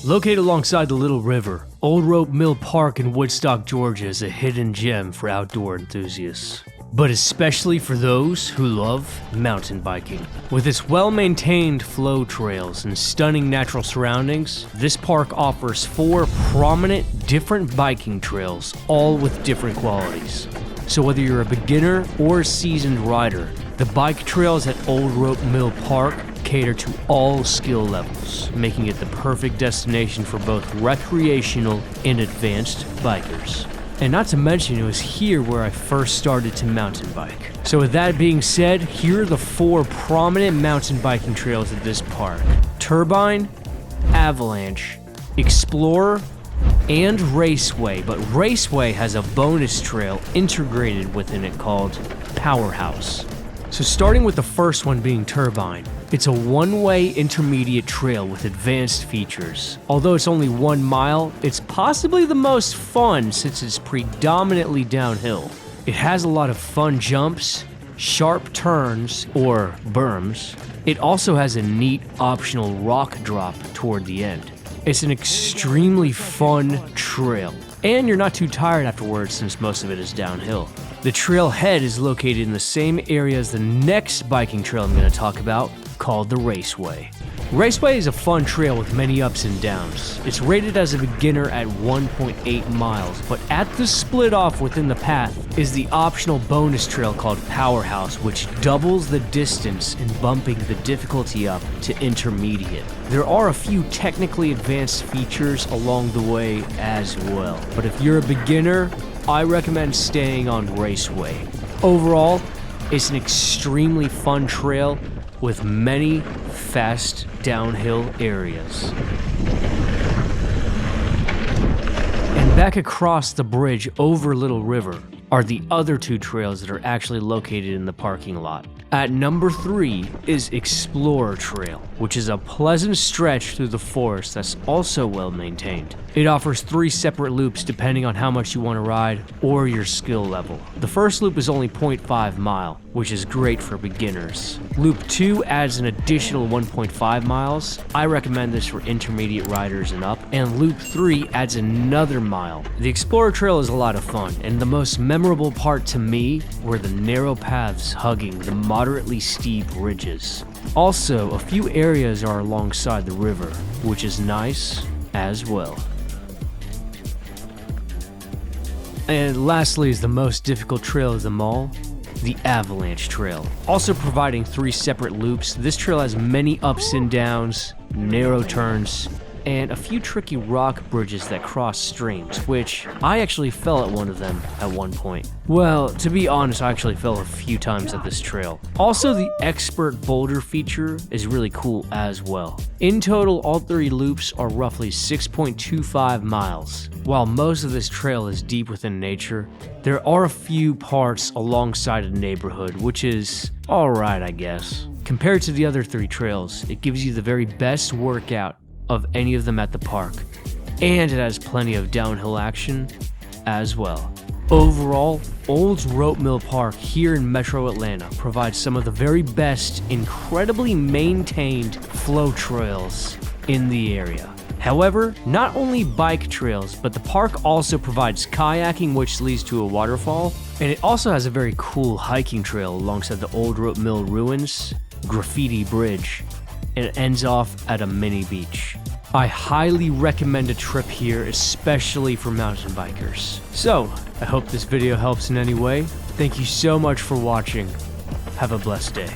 Located alongside the Little River, Olde Rope Mill Park in Woodstock, Georgia is a hidden gem for outdoor enthusiasts, but especially for those who love mountain biking. With its well-maintained flow trails and stunning natural surroundings, this park offers 4 prominent different biking trails, all with different qualities. So whether you're a beginner or a seasoned rider, the bike trails at Olde Rope Mill Park cater to all skill levels, making it the perfect destination for both recreational and advanced bikers. And not to mention, it was here where I first started to mountain bike. So with that being said, here are the 4 prominent mountain biking trails at this park: Turbine, Avalanche, Explorer, and Raceway. But Raceway has a bonus trail integrated within it called Powerhouse. So starting with the first one being Turbine, it's a one-way intermediate trail with advanced features. Although it's only 1 mile, it's possibly the most fun since it's predominantly downhill. It has a lot of fun jumps, sharp turns, or berms. It also has a neat optional rock drop toward the end. It's an extremely fun trail, and you're not too tired afterwards since most of it is downhill. The trailhead is located in the same area as the next biking trail I'm going to talk about, called the Raceway. Raceway is a fun trail with many ups and downs. It's rated as a beginner at 1.8 miles, but at the split off within the path is the optional bonus trail called Powerhouse, which doubles the distance and bumping the difficulty up to intermediate. There are a few technically advanced features along the way as well, but if you're a beginner, I recommend staying on Raceway. Overall, it's an extremely fun trail with many fast downhill areas. And back across the bridge over Little River are the other 2 trails that are actually located in the parking lot. At number 3 is Explorer Trail, which is a pleasant stretch through the forest that's also well maintained. It offers 3 separate loops depending on how much you want to ride or your skill level. The first loop is only 0.5 mile, which is great for beginners. Loop 2 adds an additional 1.5 miles. I recommend this for intermediate riders and up. And Loop 3 adds another mile. The Explorer Trail is a lot of fun, and the most memorable part to me were the narrow paths hugging the moderately steep ridges. Also, a few areas are alongside the river, which is nice as well. And lastly is the most difficult trail of them all, the Avalanche Trail. Also providing 3 separate loops, this trail has many ups and downs, narrow turns, and a few tricky rock bridges that cross streams, which I actually fell at one of them at one point. Well, to be honest, I actually fell a few times at this trail. Also, the expert boulder feature is really cool as well. In total, all 3 loops are roughly 6.25 miles. While most of this trail is deep within nature, there are a few parts alongside a neighborhood, which is alright, I guess. Compared to the other 3 trails, it gives you the very best workout of any of them at the park, and it has plenty of downhill action as well. Overall, Olde Rope Mill Park here in Metro Atlanta provides some of the very best, incredibly maintained flow trails in the area. However, not only bike trails, but the park also provides kayaking, which leads to a waterfall, and it also has a very cool hiking trail alongside the Olde Rope Mill ruins, graffiti bridge, and it ends off at a mini beach. I highly recommend a trip here, especially for mountain bikers. So, I hope this video helps in any way. Thank you so much for watching. Have a blessed day.